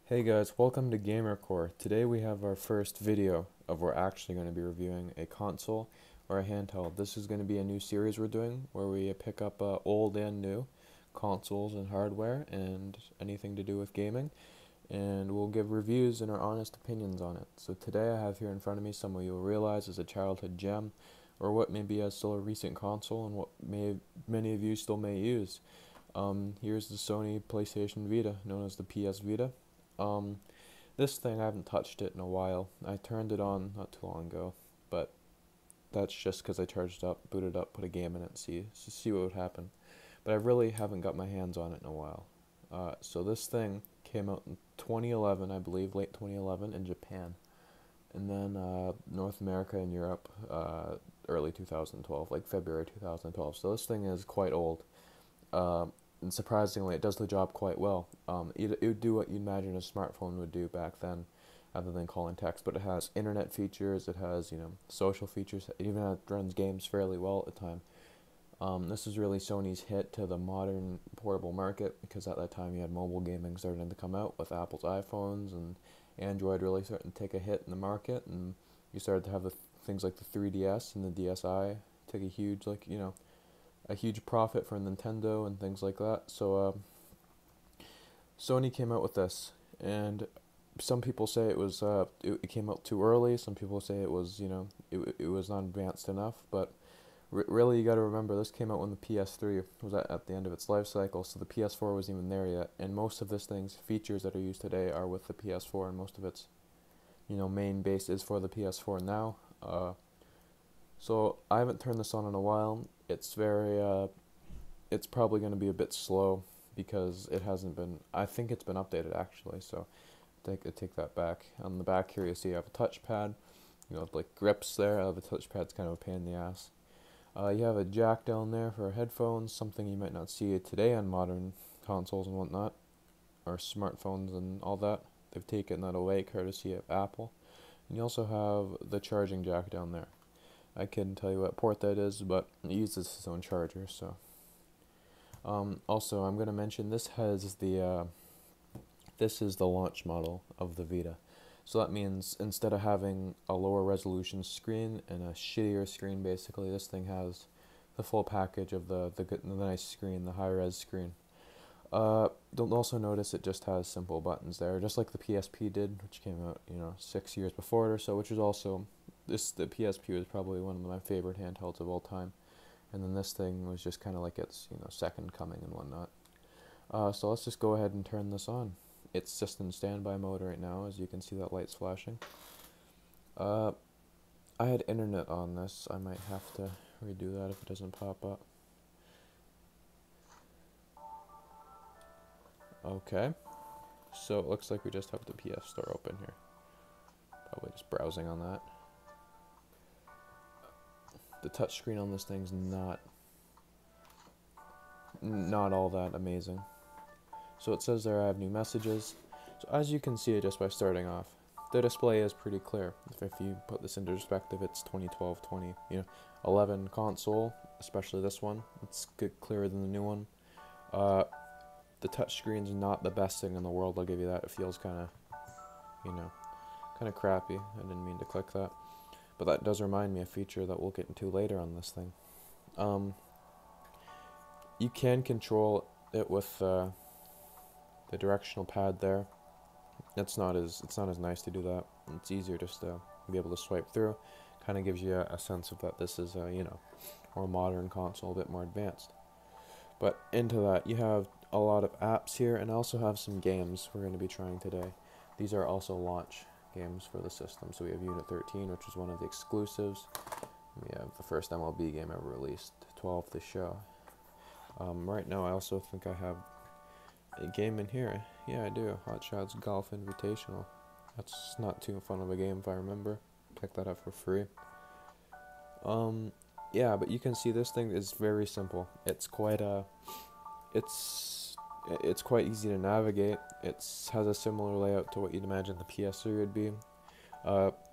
Hey guys, welcome to GamerCore. Today we have our first video of we're actually going to be reviewing a console or a handheld. This is going to be a new series we're doing where we pick up old and new consoles and hardware and anything to do with gaming, and we'll give reviews and our honest opinions on it. So today I have here in front of me something you'll realize is a childhood gem, or what maybe is still a recent console and what many of you still may use. Here's the Sony PlayStation Vita, known as the PS Vita. Um, this thing, I haven't touched it in a while. I turned it on not too long ago, but that's just because I charged up, booted up, put a game in it, and see what would happen. But I really haven't got my hands on it in a while. So this thing came out in 2011, I believe, late 2011 in Japan, and then North America and Europe early 2012, like February 2012. So this thing is quite old. And surprisingly, it does the job quite well. It would do what you'd imagine a smartphone would do back then, other than calling text. But it has internet features, it has social features. It even runs games fairly well at the time. This is really Sony's hit to the modern portable market, because at that time you had mobile gaming starting to come out with Apple's iPhones, and Android really starting to take a hit in the market, and you started to have things like the 3DS and the DSi take a huge profit for Nintendo and things like that. So Sony came out with this, and some people say it came out too early. Some people say it was it was not advanced enough. But really, you got to remember, this came out when the PS3 was at the end of its life cycle, so the PS4 wasn't even there yet. And most of this thing's features that are used today are with the PS4, and most of its main base is for the PS4 now. So I haven't turned this on in a while. It's probably going to be a bit slow because it hasn't been. I think it's been updated actually. So take that back. On the back here, you see you have a touchpad. Like grips there. The touchpad's kind of a pain in the ass. You have a jack down there for headphones, something you might not see today on modern consoles and whatnot, or smartphones and all that. They've taken that away courtesy of Apple. And you also have the charging jack down there. I couldn't tell you what port that is, but it uses its own charger. So, also, I'm going to mention this is the launch model of the Vita. So that means instead of having a lower resolution screen and a shittier screen, basically, this thing has the full package of the nice screen, the high res screen. Don't also notice it just has simple buttons there, just like the PSP did, which came out 6 years before it or so, which is also the PSP was probably one of my favorite handhelds of all time, and then this thing was just kind of like its second coming and whatnot. So let's just go ahead and turn this on. It's just in standby mode right now, as you can see that light's flashing. I had internet on this. I might have to redo that if it doesn't pop up. Okay, so it looks like we just have the PS Store open here. Probably just browsing on that. The touchscreen on this thing's not all that amazing. So it says there I have new messages. So as you can see just by starting off, the display is pretty clear. If you put this into perspective, it's 2012, 2011 console, especially this one. It's good, clearer than the new one. The touchscreen's not the best thing in the world, I'll give you that. It feels kind of crappy. I didn't mean to click that. But that does remind me of a feature that we'll get into later on this thing. You can control it with the directional pad there. It's not as nice to do that. It's easier just to be able to swipe through. Kind of gives you a sense of that this is a more modern console, a bit more advanced. But into that, you have a lot of apps here, and also have some games we're going to be trying today. These are also launch games for the system. So we have Unit 13, which is one of the exclusives. We have the first MLB game ever released, 12th to show. Right now, I also think I have a game in here. Yeah, I do. Hot Shots Golf Invitational. That's not too fun of a game if I remember. Pick that up for free. Yeah, but you can see this thing is very simple. It's quite easy to navigate. It has a similar layout to what you'd imagine the PS3 would be.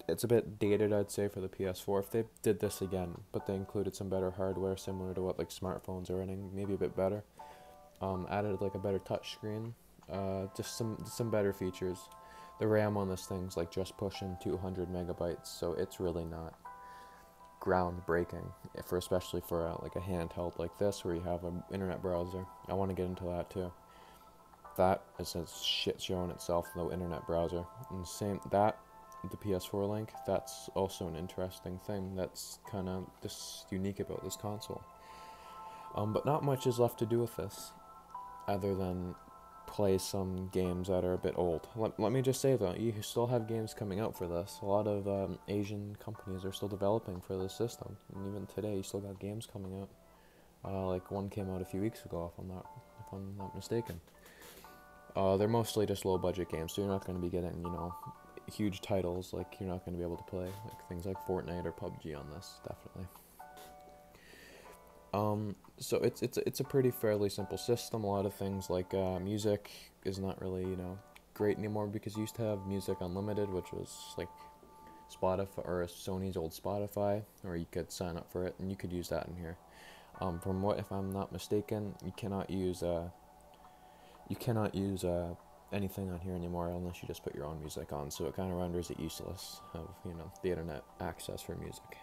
It's a bit dated, I'd say, for the PS4 if they did this again, but they included some better hardware similar to what like smartphones are running, maybe a bit better. Added like a better touch screen. Just some better features. The RAM on this thing's like just pushing 200 megabytes, so it's really not groundbreaking, especially for like a handheld like this where you have an internet browser. I want to get into that too. That is a shit show in itself, the internet browser. And same that the PS4 Link, that's also an interesting thing that's kind of just unique about this console. But not much is left to do with this, other than play some games that are a bit old. Let me just say though, you still have games coming out for this. A lot of Asian companies are still developing for this system, and even today you still got games coming out. Like one came out a few weeks ago, if I'm not mistaken. They're mostly just low budget games, so you're not going to be getting, you know, huge titles. Like you're not going to be able to play like things like Fortnite or PUBG on this, definitely. So it's a pretty fairly simple system. A lot of things like music is not really, you know, great anymore, because you used to have Music Unlimited, which was like Spotify or Sony's old Spotify, or you could sign up for it and you could use that in here. From what, if I'm not mistaken, you cannot use anything on here anymore unless you just put your own music on. So it kind of renders it useless of, you know, the internet access for music.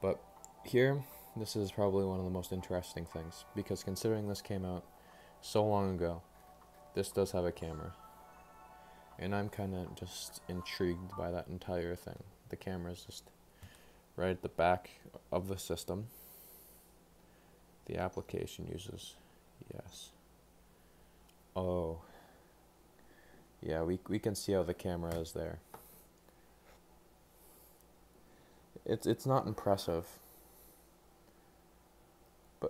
But here, this is probably one of the most interesting things, because considering this came out so long ago, this does have a camera. And I'm kind of just intrigued by that entire thing. The camera is just right at the back of the system. The application uses, yes. Oh. Yeah, we can see how the camera is there. It's not impressive,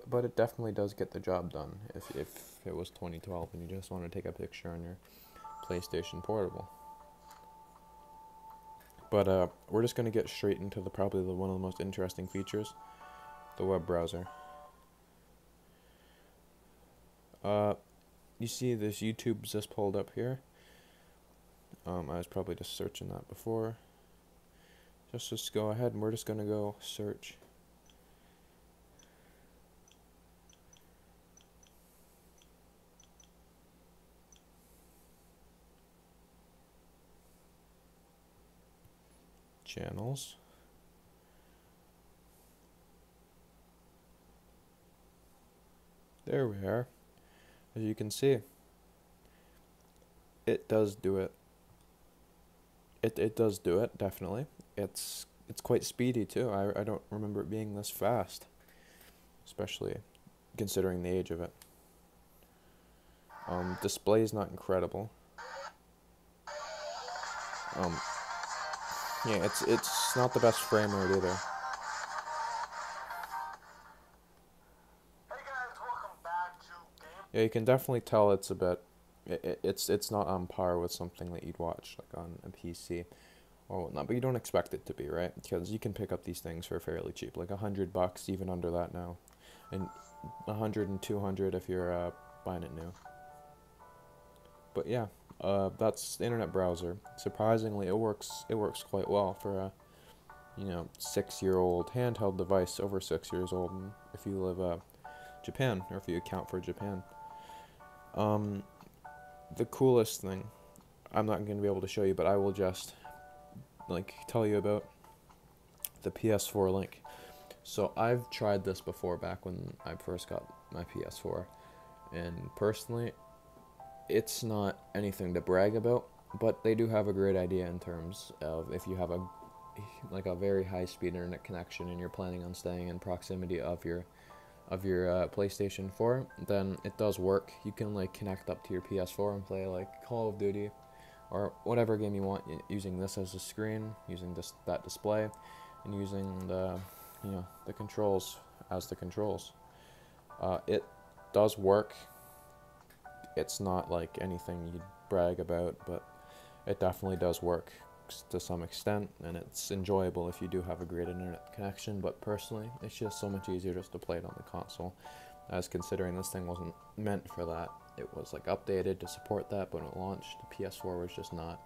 but it definitely does get the job done if it was 2012 and you just want to take a picture on your PlayStation Portable. But we're just gonna get straight into probably one of the most interesting features, the web browser. You see this YouTube's just pulled up here. I was probably just searching that before. Just go ahead and we're just gonna go search. Channels. There we are. As you can see, it does do it. It does do it, definitely. It's quite speedy too. I don't remember it being this fast, especially considering the age of it. Display is not incredible. Yeah, it's not the best frame rate either. Yeah, you can definitely tell it's a bit. It's not on par with something that you'd watch like on a PC or whatnot, but you don't expect it to be, right? Because you can pick up these things for fairly cheap, like $100, even under that now, and 100 and 200 if you're buying it new. But yeah, that's the internet browser. Surprisingly, it works quite well for a 6-year-old handheld device, over 6 years old, and if you live Japan, or if you account for Japan. The coolest thing, I'm not going to be able to show you, but I will just tell you about the PS4 Link. So I've tried this before, back when I first got my PS4, and personally, it's not anything to brag about, but they do have a great idea in terms of if you have a very high speed internet connection and you're planning on staying in proximity of your PlayStation 4, then it does work. You can connect up to your PS4 and play Call of Duty or whatever game you want using this as a screen, using that display, and using the controls as the controls. It does work. It's not anything you'd brag about, but it definitely does work to some extent, and it's enjoyable if you do have a great internet connection. But personally, it's just so much easier just to play it on the console, as considering this thing wasn't meant for that. It was updated to support that, but when it launched, the PS4 was just not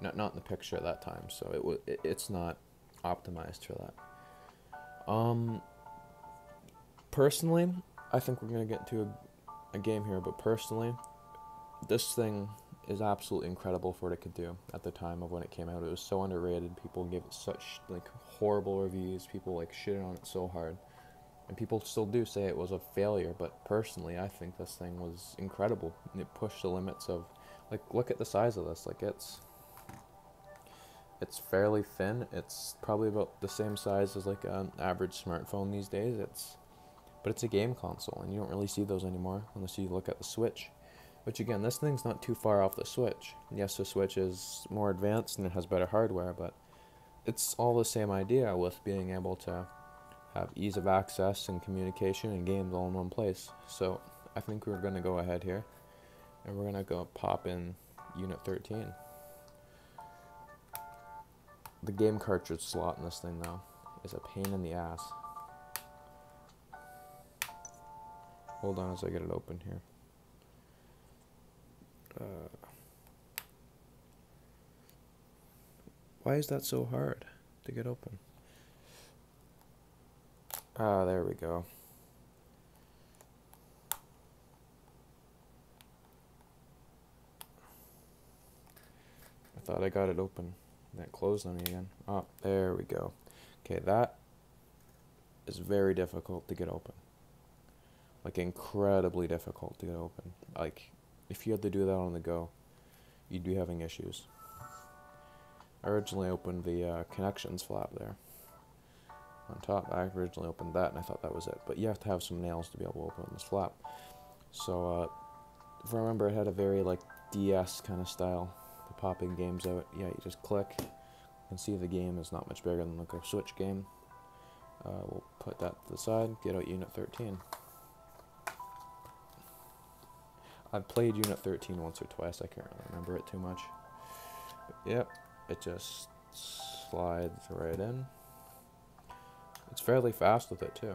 in the picture at that time, so it's not optimized for that. Personally, I think we're gonna get into a game here, but personally, this thing is absolutely incredible for what it could do at the time of when it came out. It was so underrated. People gave it such like horrible reviews. People like shitted on it so hard. And people still do say it was a failure, but personally I think this thing was incredible. It pushed the limits of, like, look at the size of this. Like, it's fairly thin. It's probably about the same size as like an average smartphone these days. But it's a game console, and you don't really see those anymore unless you look at the Switch. Which, again, this thing's not too far off the Switch. Yes, the Switch is more advanced and it has better hardware, but it's all the same idea with being able to have ease of access and communication and games all in one place. So I think we're going to go ahead here, and we're going to go pop in Unit 13. The game cartridge slot in this thing, though, is a pain in the ass. Hold on as I get it open here. Why is that so hard to get open? Ah, there we go. I thought I got it open. That closed on me again. Oh, there we go. Okay, that is very difficult to get open. Like, incredibly difficult to get open. Like, if you had to do that on the go, you'd be having issues. I originally opened the connections flap there on top. I originally opened that and I thought that was it. But you have to have some nails to be able to open this flap. So, if I remember, it had a very, like, DS kind of style. The popping games out. Yeah, you just click. You can see the game is not much bigger than like a Switch game. We'll put that to the side, get out Unit 13. I've played Unit 13 once or twice, I can't really remember it too much. But yep, it just slides right in. It's fairly fast with it too.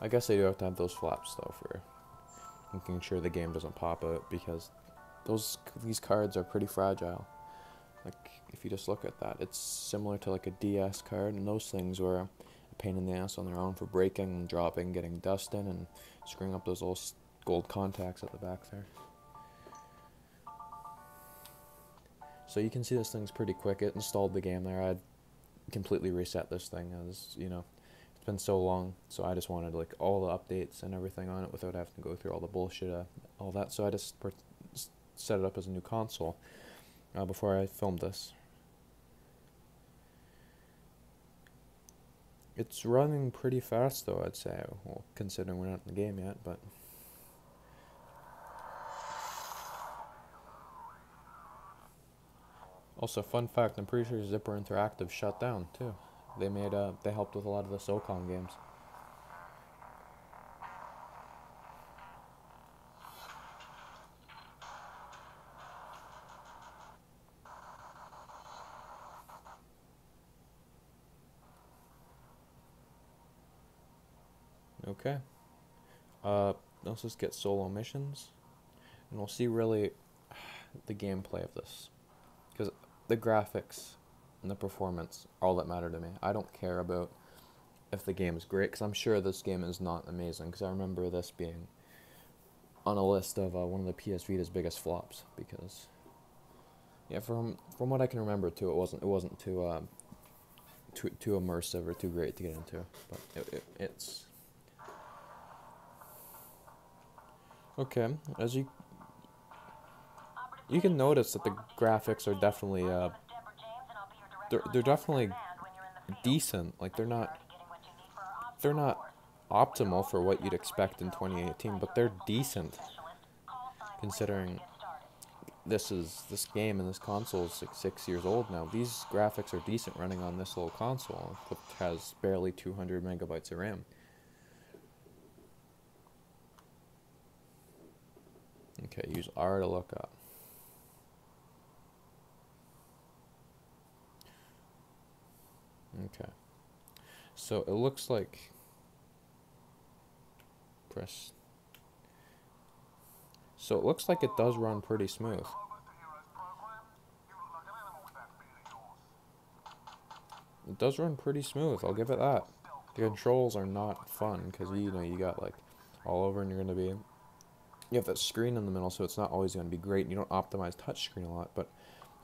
I guess they do have to have those flaps though for making sure the game doesn't pop out, because these cards are pretty fragile. Like, if you just look at that, it's similar to like a DS card, and those things were a pain in the ass on their own for breaking and dropping, getting dust in, and screwing up those little gold contacts at the back there. So you can see this thing's pretty quick. It installed the game there. I'd completely reset this thing, as you know, it's been so long, so I just wanted like all the updates and everything on it without having to go through all the bullshit, all that. So I just set it up as a new console before I filmed this. It's running pretty fast though, I'd say, well, considering we're not in the game yet, but also, fun fact, I'm pretty sure Zipper Interactive shut down too. They helped with a lot of the SOCOM games. Okay. Let's just get solo missions, and we'll see really the gameplay of this, because the graphics and the performance are all that matter to me. I don't care about if the game is great, because I'm sure this game is not amazing, because I remember this being on a list of one of the PS Vita's biggest flops, because yeah, from what I can remember too, it wasn't too immersive or too great to get into, but it's okay. As you can notice that the graphics are definitely they're definitely decent. Like, they're not optimal for what you'd expect in 2018, but they're decent considering this game and this console is 6 years old now. These graphics are decent running on this little console, which has barely 200 megabytes of RAM. Okay, use R to look up. Okay, so it looks like so it looks like it does run pretty smooth. It does run pretty smooth, I'll give it that. The controls are not fun, because you got like all over, and you're going to be you have that screen in the middle, so it's not always going to be great, and you don't optimize touchscreen a lot, but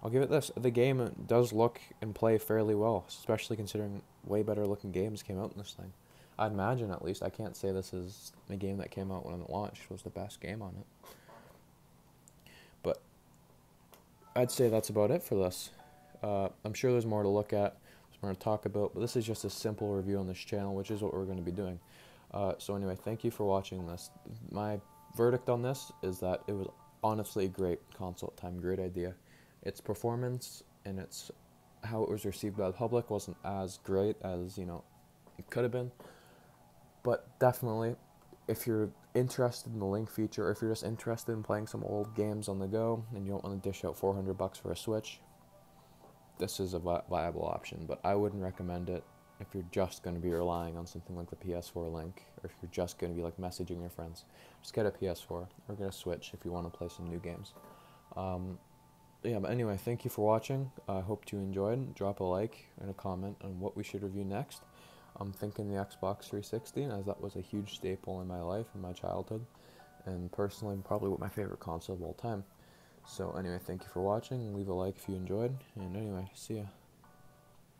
I'll give it this. The game does look and play fairly well, especially considering way better looking games came out in this thing. I'd imagine, at least. I can't say this is a game that came out when it launched was the best game on it. But I'd say that's about it for this. I'm sure there's more to look at, there's more to talk about, but this is just a simple review on this channel, which is what we're going to be doing. So anyway, thank you for watching this. My verdict on this is that it was honestly a great console at the time, great idea. Its performance and its how it was received by the public wasn't as great as, you know, it could have been. But definitely, if you're interested in the link feature, or if you're just interested in playing some old games on the go and you don't want to dish out $400 for a Switch, this is a viable option. But I wouldn't recommend it if you're just going to be relying on something like the PS4 link, or if you're just going to be like messaging your friends. Just get a PS4 or get a Switch if you want to play some new games. Yeah, but anyway, thank you for watching. I hope you enjoyed. Drop a like and a comment on what we should review next. I'm thinking the Xbox 360, as that was a huge staple in my life, in my childhood, and personally probably my favorite console of all time. So anyway, thank you for watching. Leave a like if you enjoyed, and anyway, see ya.